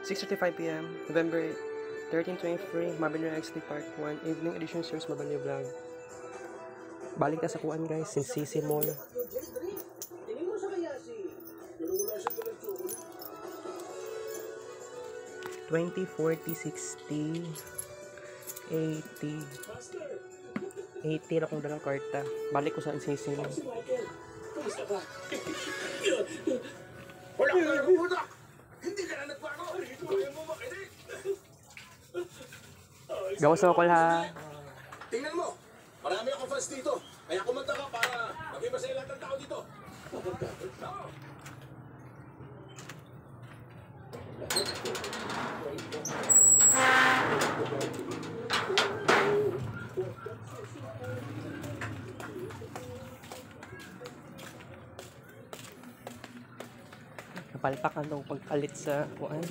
6:35 p.m. November 13, 2023, Marbella XD Part 1, Evening Edition Series Marbella Vlog. Balik na sa kuan guys, sin CC Mall. 20, 40, 60, 80. 80 na kung dalang karta. Balik ko sa CC Mall. Wala ko na nagpupunta! Hindi ka na nagbago! Ayaw mo makinig! Gawas ako ha. Tingnan mo! Marami akong fans dito. Kaya kumanta ka para maging masaya lahat ng tao dito. Napalpak ang daw pagpalit sa kuan.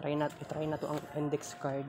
Try na to ang index card.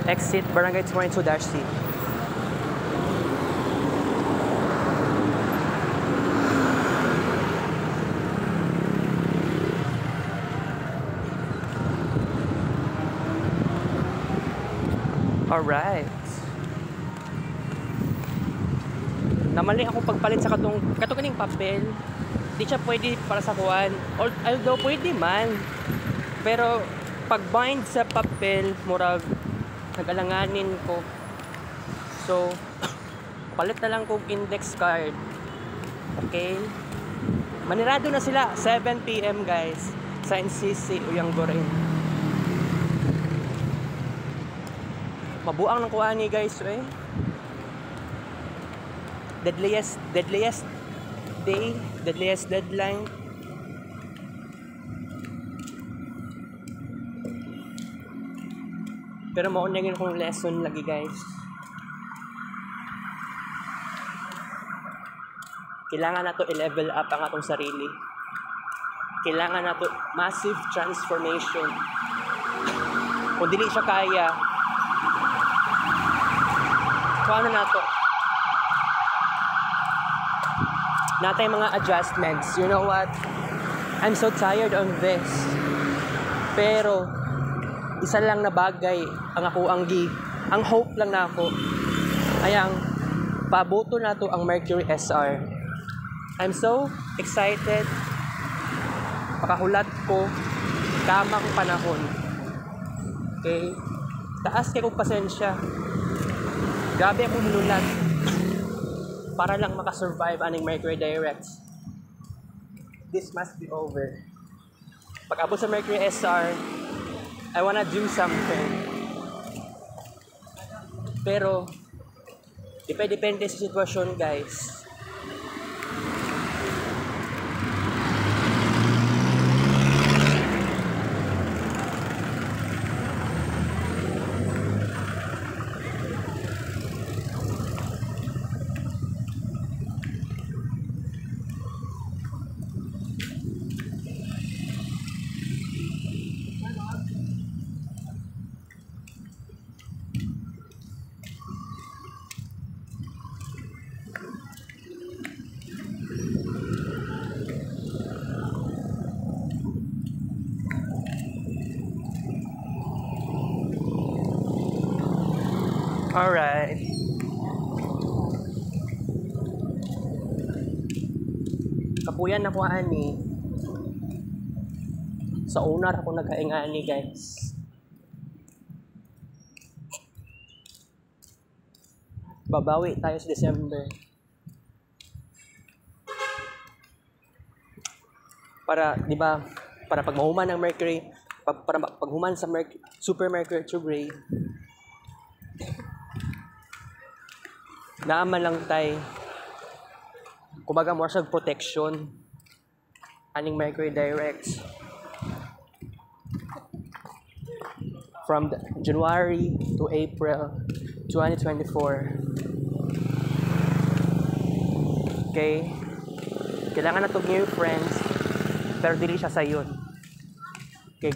Exit Barangay 22-C. Alright. Namali ako pagpalit sa katuganing papel. Di siya pwede para sa kuwan. Although pwede man. Pero pag bind sa papel, murag nag-alanganin ko. So, palit na lang kong index card. Okay? Manirado na sila. 7 p.m. guys. Sa NCC Uyanggoren. Mabuang ng kuhani guys eh. Deadliest day, deadliest deadline. Pero maunagin kong lesson lagi guys. Kailangan na to i-level up ang atong sarili. Kailangan na to massive transformation. Kung dili siya kaya, paano na to? Natay mga adjustments. You know what? I'm so tired of this. Pero isa lang na bagay ang ako ang hope lang na ako ayang paboto na to ang Mercury SR. I'm so excited. Pakahulat ko tamang panahon. Okay? Taas kay kong pasensya. Grabe akong hinulat para lang makasurvive aning Mercury Direct. This must be over. Pag abot sa Mercury SR, I wanna do something. Pero, depende sa sitwasyon, guys. Alright. Kapuyan ako ani. Sa owner ako nagkaingani guys. Babawi tayo sa December. Para, di ba, para pag mahuman ng Mercury, para paghuman sa Super Mercury retrograde, naaman lang tayo, kumbaga more sa protection, aning Mercury directs from January to April 2024. Okay? Kailangan na to new friends, pero dili siya sayon. Okay?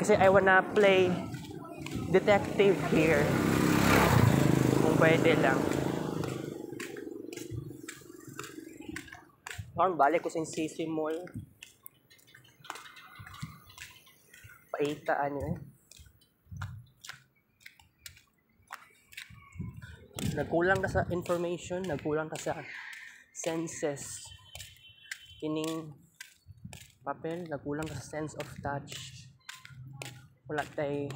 Kasi I wanna play detective here. Kung pwede lang. Parang balik ko sa Sisi Mall. Paitaan eh. Nagkulang ka sa information, nagkulang ka sa senses. Kining papel, nagkulang ka sa sense of touch. Wala tayo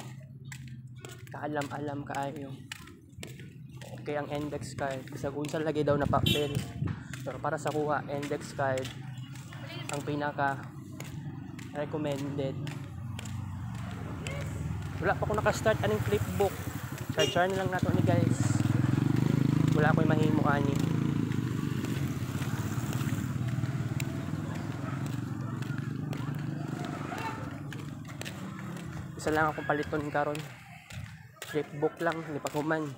kaalam-alam kaayo. Okay, ang index card. Sa unsa lagi daw na papel. Pero para sa kuha, index card ang pinaka recommended. Wala pa ako naka-start aning flipbook. Char na lang nato ni guys. Wala ako'y mahimo ani. Isa lang akong paliton karon. Flipbook lang, hindi pa human.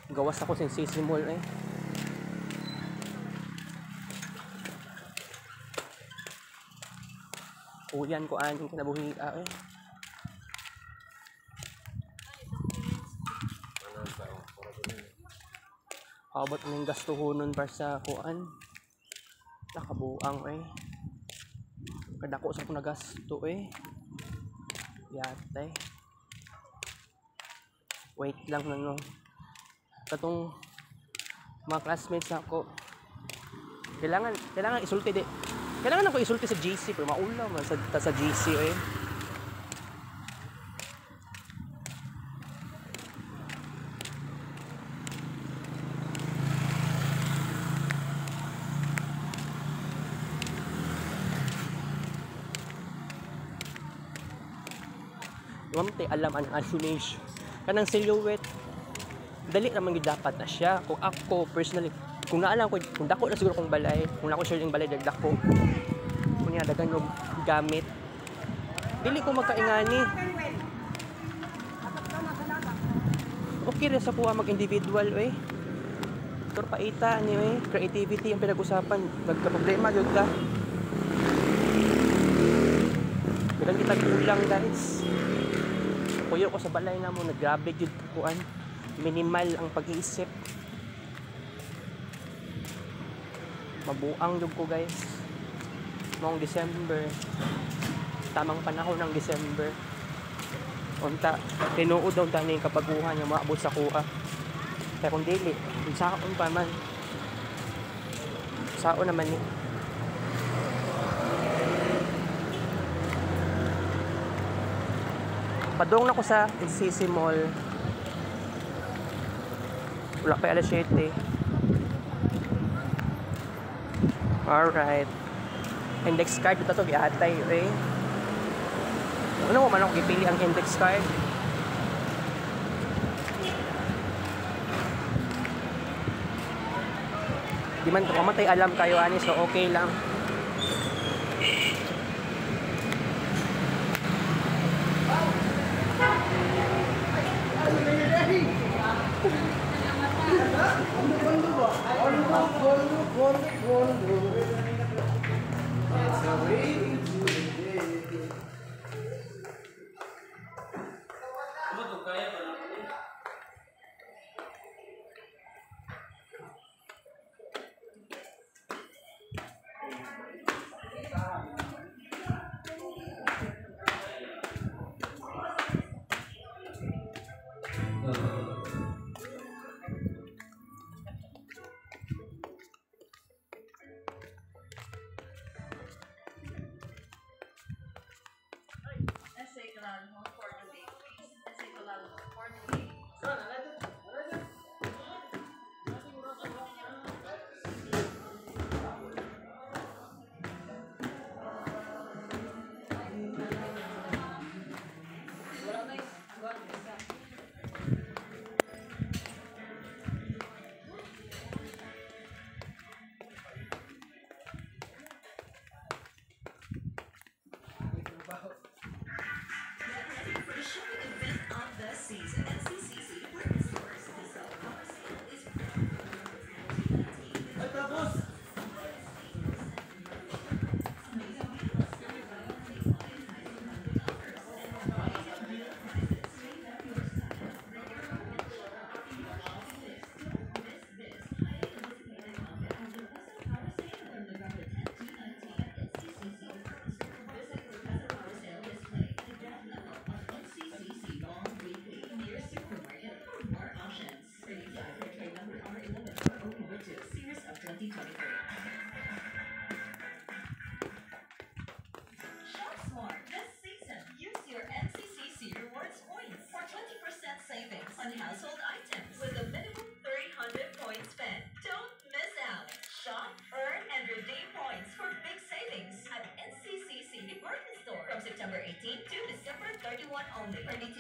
Gawas ako sa Sisi Mall eh. Uyan ko aning kinabuhi eh. Habot ng gastuhonon para sa kuan. Nakabuang eh. Kadako sa akong nagasto eh. Yate. Wait lang na no. Katong mga classmates ako. Kailangan isulti di. Kailangan ako isulti sa GC pero maulaw man sa GC eh. Mamte alam ang animation kanang silhouette dali naman yung dapat na siya kung ako personally kung naalam ko kung dako na siguro kong balay kung nako share yung balay dagdako kung niya dagan og gamit dili ko magkaingani okay rin sa kuha mag individual eh pero paita anyway creativity ang pinag-usapan nagka-problema jud ka dagan kita kulang guys. Kuyo ko sa balay na mo, naggrabe yun kuan. Minimal ang pag-iisip. Mabuang yun ko guys. Noong December. Tamang panahon ng December. Unta, tinuod daw tani yung kapaguhan yung maabot sa kuha. Kaya kung dili, saon pa man. Saon naman eh. Padung na ko sa Sisi Mall. Wala pa alas 7. Alright. Index card ito to giatay eh. Ano mo man ako gipili ang index card? Di man to kamatay alam kayo ani so okay lang.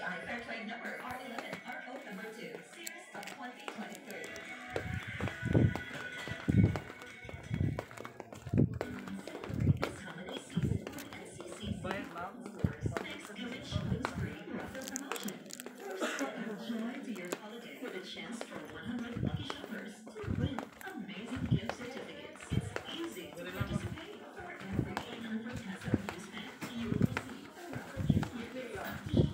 STI Fair Trade number R11 RO number 2, series of 2023. This holiday season with NCC Next Image Blues Free Raffle Promotion. Add joy to your holiday with a chance for 100 lucky shoppers to win amazing gift certificates. It's easy to participate. For every 800 peso you spend, you will receive a raffle gift.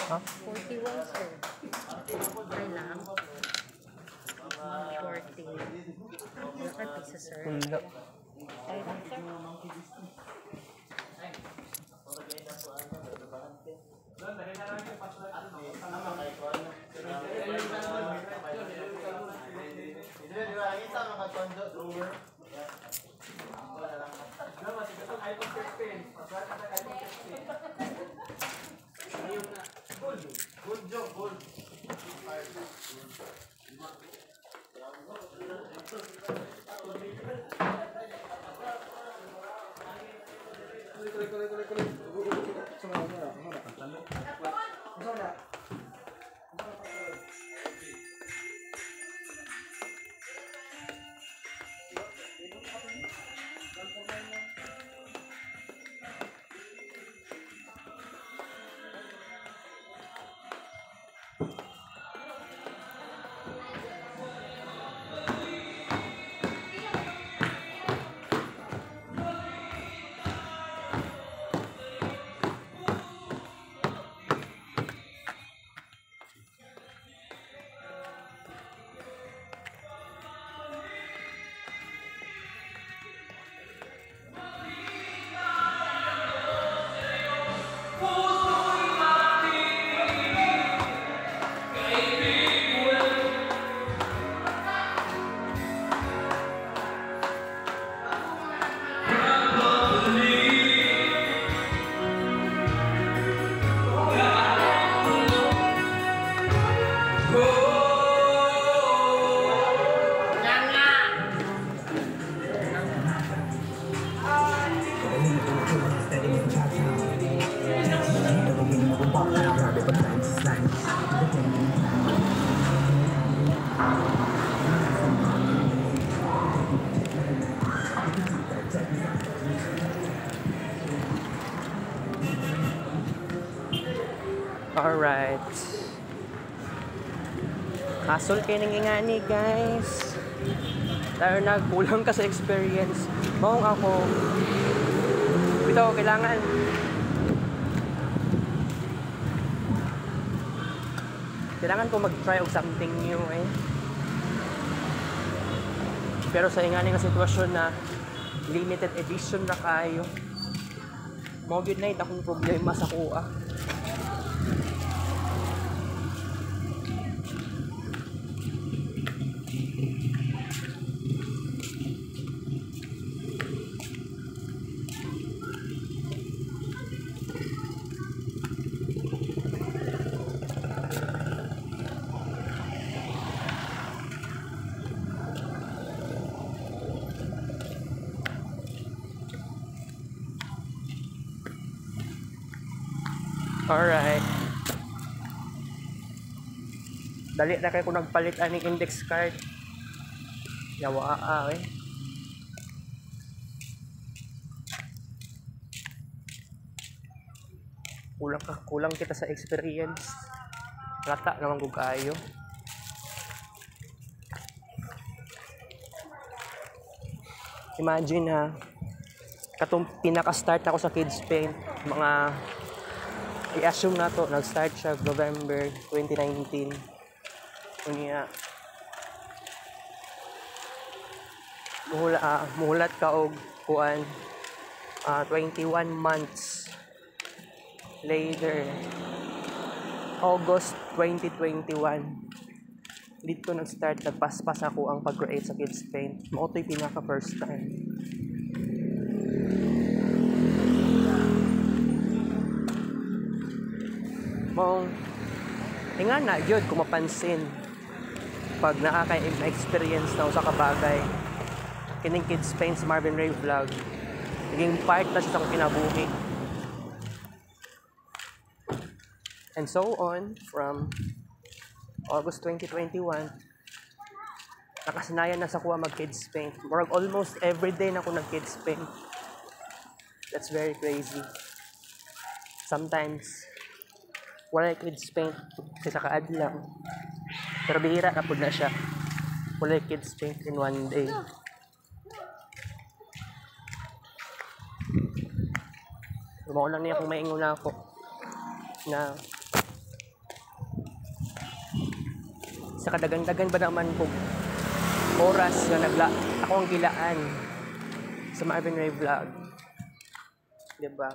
Huh? 41, sir. Ay lang. Shorting. Wala ka pisa, sir. Wala. Ay lang, sir. Alright. Hasol kayo nangingani, guys. Tayo nagkulang ka sa experience. Maong ako. Ito, kailangan. Kailangan ko mag-try of something new, eh. Pero sa ingani nga sitwasyon na limited edition na kayo. Mga good night akong problema sa kuha. Alright. Dali na kayo kung nagpalit aning index card. Yawa eh. Kulang kita sa experience. Rata naman kung kayo. Imagine ha, katong pinaka-start ako sa Kids Paint, mga i-assume na to, nag-start siya November 2019. Unya, muhulat ka og kuan 21 months later, August 2021, dito nag-start, nagpaspas ako ang pag-create sa Kids Paint. Mao to'y pinaka first time. Mong, nga na, yun, kung mapansin, pag nakaka-experience na sa kabagay, kining Kids Paint sa Marvin Ray Vlog, naging part na siya sa akong kinabuhi. And so on, from August 2021, nakasanayan na sa kuha mag-Kids Paint. Almost every day na ako nag-Kids Paint. That's very crazy. Sometimes, wala Kids Paint kasi kaadlaw. Pero bihira na po na siya. Wala Kids Paint in one day. Lumako lang niya kung maingon na ako na sa kadagan-dagan ba naman po oras na ako ang gilaan sa Marvin Ray Vlog. Diba?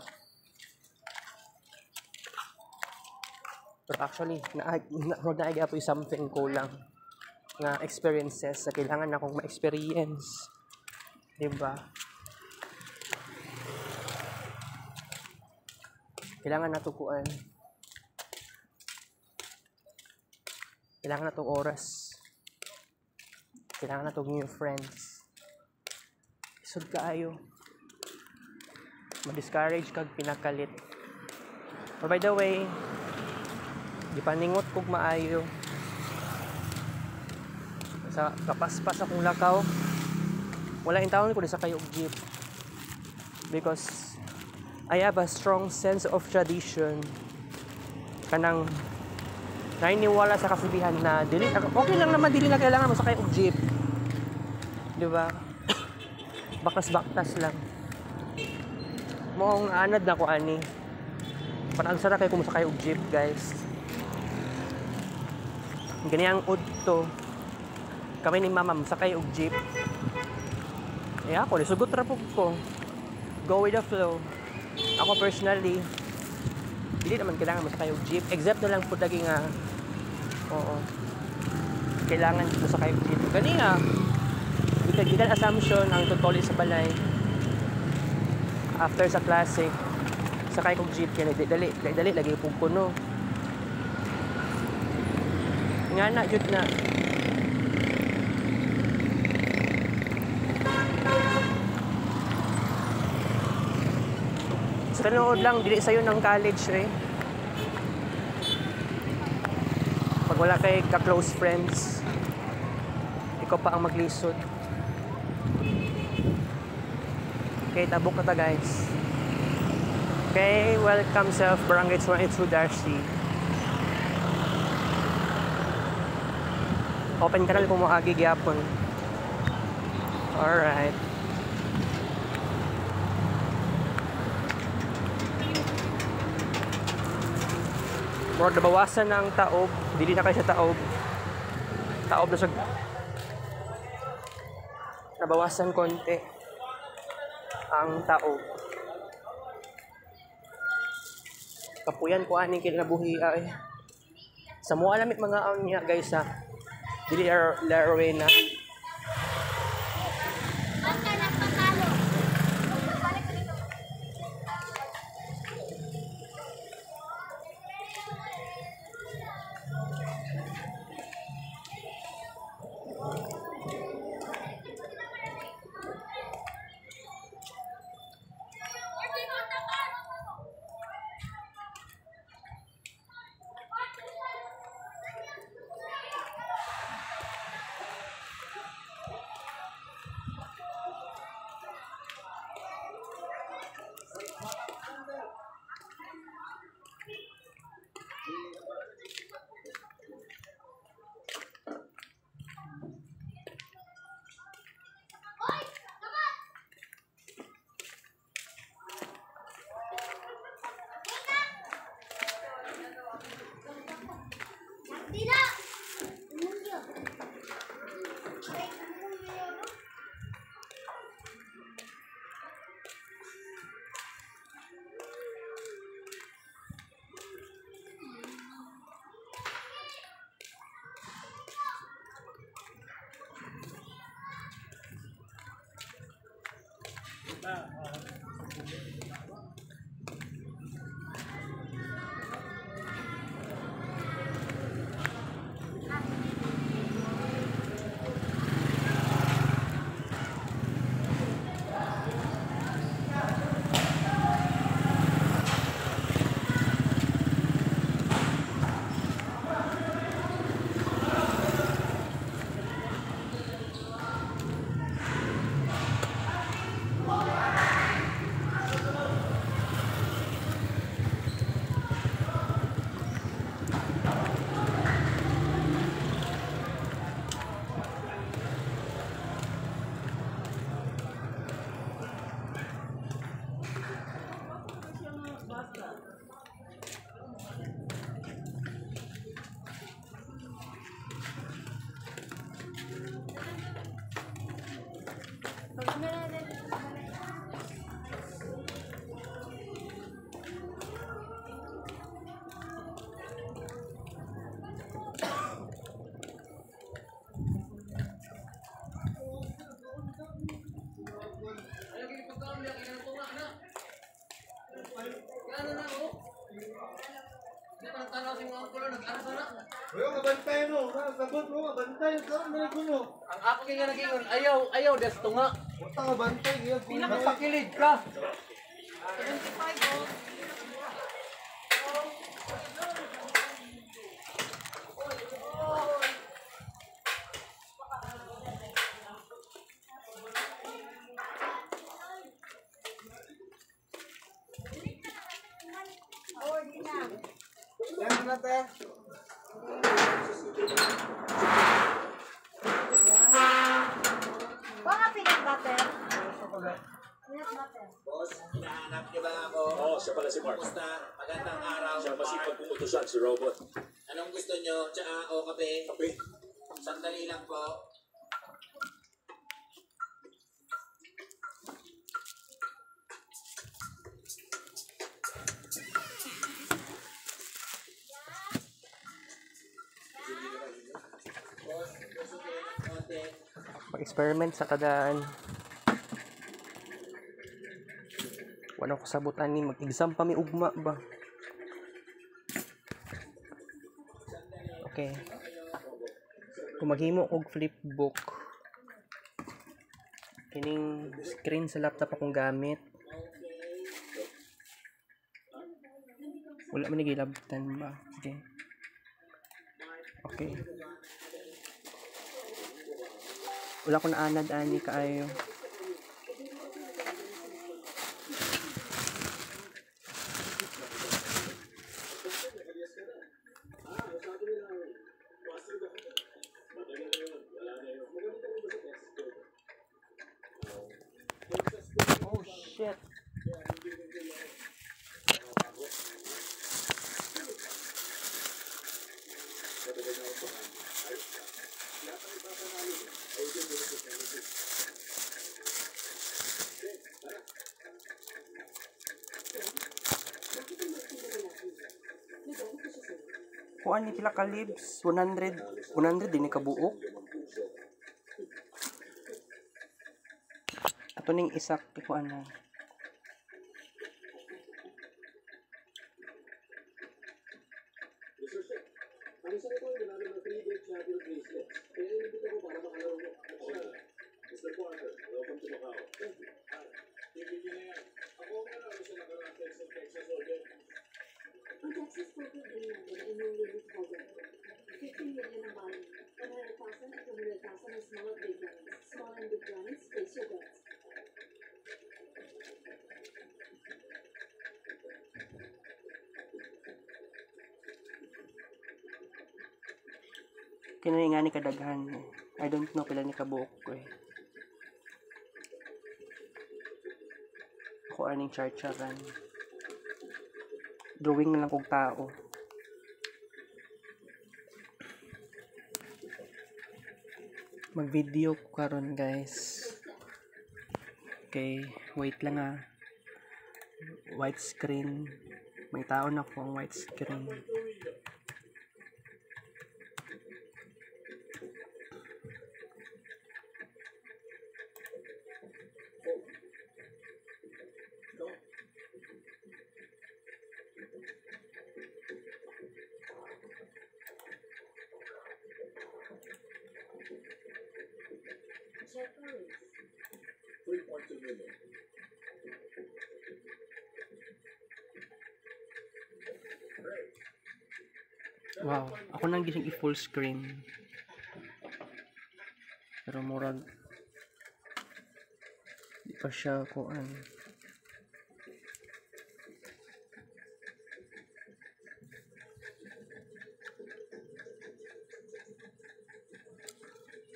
Pero actually, na-idea po yung something ko lang na experiences na kailangan akong ma-experience. Diba? Kailangan natukuan. Kailangan na itong oras. Kailangan na itong new friends. Isod kaayo. Ma-discourage kag pinakalit. But by the way, di paningot kog maayo. Sa kapaspas akong lakaw, wala yung taon ko di sa kayo jeep. Because I have a strong sense of tradition. Kanang naniniwala sa kasibihan na dili, okay lang naman, dili na kailangan mo sa kayo jeep. Di ba? Bakas-baktas lang. Moong anad na ko ani. Parang sarap kayo kumusakay og jeep, guys. Ganyan udto. Kami ni mama sakay og jeep. Eh ako, sugot ra pug ko. Go with the flow. Ako personally, hindi naman kailangan masakay og jeep. Except na lang po lagi nga, oo, kailangan masakay og jeep. Gani nga, gikan assumption ang tutuli sa balay. After sa klase, sakay kong jeep kaya dali lagi pug kuno. Nga na jud na. Sa tanood lang dili sayo ng college pag wala kay ka close friends, ikaw pa ang maglisod. Okay, tabok na ta, guys. Okay, welcome sa Barangay 22 Darcy. Open ka na kung maagi gyapon. Alright. Murag nabawasan ng taob. Dili na kayo sa taob. Taob na siya. Nabawasan konti ang taob. Kapuyan ko aning kinabuhi ay. Sa mo alamit mga aon niya, guys, ha. Dili laraway na. Bro, kabantay no. Sabot mo, kabantay. Saan na kuno? Ang ako nga nagingon, ayaw, desto nga. Basta kabantay. Pinakapakilid ka. Yan na te. Baka peanut butter. Boss, hinahanap niyo ba ako? Oo, siya pala si Mark. Kumusta? Magandang araw. Siya masipag pumutusan si Robot. Anong gusto niyo? Tsaka o kape? Kape. Sandali lang po. Boss, gusto ko ng konti. Pag-experiment sa kadaan. Wala ko sabutan ni mag-exam pa mi ugma ba. Okay. Kung maghimo og flipbook. Kining screen sa laptop akong gamit. Wala man nagilabtan ba. Sige. Okay. Wala ko na anad ani kaayo. Oh shit. Kuan ni pila ka libs? 100 din ni kabuok. Ato ning isa kuan na. Mr. Parker, welcome to Macau. Ang Texas total din natin ay nung limit program. 15 million ang value. 100,000 at 200,000 are small and big clients. Small and big clients, place your bets. Kinani nga ni kadaghan. I don't know pila ni kabuok ko eh. Ako aning chart-charan. Drawing na lang kong tao. Mag-video ko karon guys. Okay, wait lang ah. White screen. May tao na po ang white screen. Check the race. 3.2 million. Wow, ako nang gising i-full screen. Pero murag di pa siya kuan.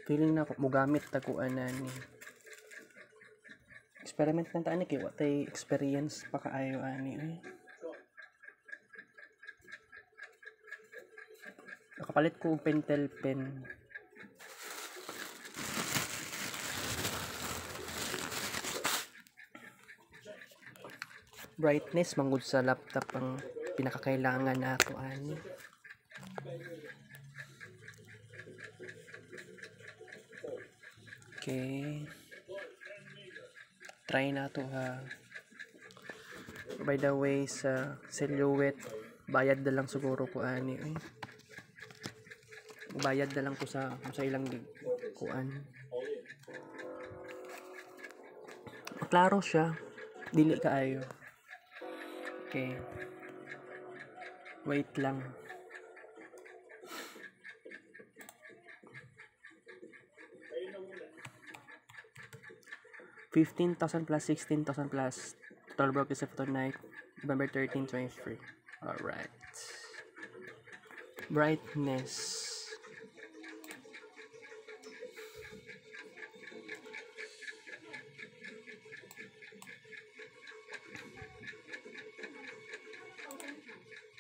Feeling na ako mogamit ta kuan na ni. Experiment lang ta ani kay wa tay experience pa kaayo ani eh. Nakapalit ko og pentel pen. Brightness manggod sa laptop ang pinakakailangan na ako ani. Okay. Try na to ha. By the way, sa silhouette, bayad na lang siguro ko ani. Ay. Bayad na lang ko sa ilang kuan. Klaro siya. Dili kaayo. Okay. Wait lang. 15,000 plus 16,000 plus 12 broke is tonight, November 13, 23. Alright. Brightness.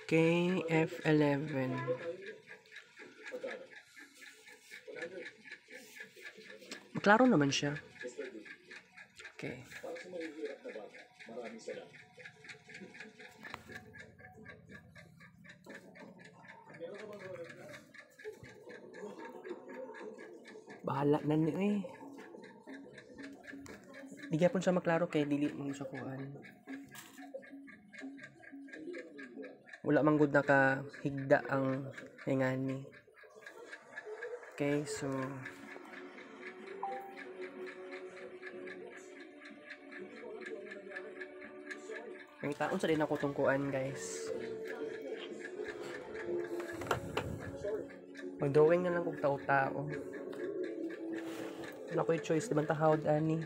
KF11. Maklaro naman siya. Okay. Bahala na ni eh. Di gyapon siya maklaro kay dili mo siya kuan. Wala man gud naka higda ang hingani. Okay, so may taon sa din ako tungkuan, guys. Mag-drawing na lang kung tao-tao. Wala ko yung choice, di ba tahawad, ani?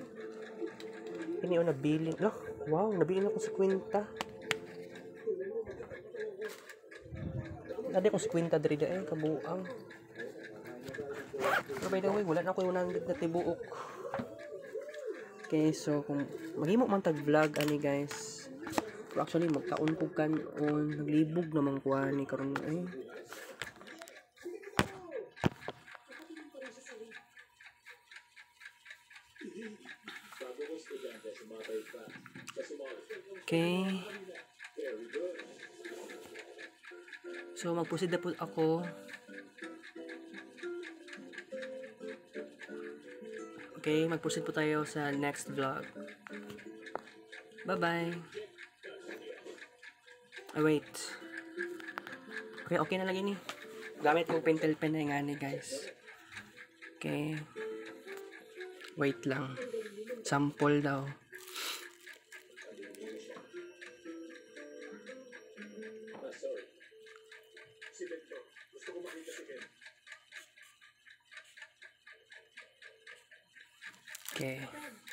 Hindi ako nabili. Oh, wow, nabili na ko sa kwenta. Nadi ko sa kwenta diri da kabuang. Pero by the way, wala na ako yung 100 na tibuok. Okay, so kung maghimo man tag-vlog, ani guys. Pero actually, magkaon ko kanon. Naglibog naman ko ani karon ay. Okay. So, mag-proceed na po ako. Okay, mag-proceed po tayo sa next vlog. Bye-bye. Ay, wait. Okay na lang ini. Gamit ko pentel pen na nga ni, guys. Okay. Wait lang. Sample daw. Okay.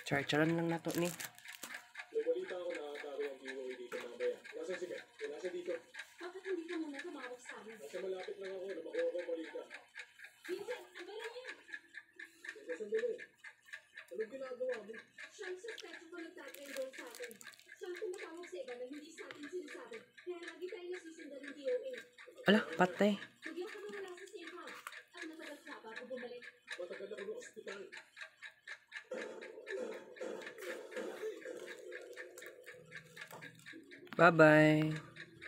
Char-charan lang na to ni. May balita ako na tago ang DOA dito mamaya. Nasaan si Ben? Nasa dito. Bakit hindi ka muna tumawag sa amin? Nasa malapit lang ako na makuha ko ang balita. Vincent, ang galing niya! Nasa sandali. Anong ginagawa mo? Siya ang suspect ko nagtatraindol sa atin. Siya ang tumatawag sa iba na hindi sa atin sinasabi. Kaya lagi tayo nasusundan ng DOA. Ala, patay. Bigyan ka nawala sa safe house. At matagal ka bago bumalik. Matagal ako ng ospital. Bye-bye.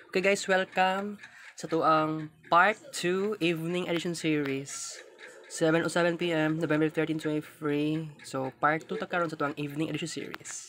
Okay guys, welcome sa tuang part 2 evening edition series. 7:07 PM, November 13, 2023. So, part 2 ta karon sa tuang evening edition series.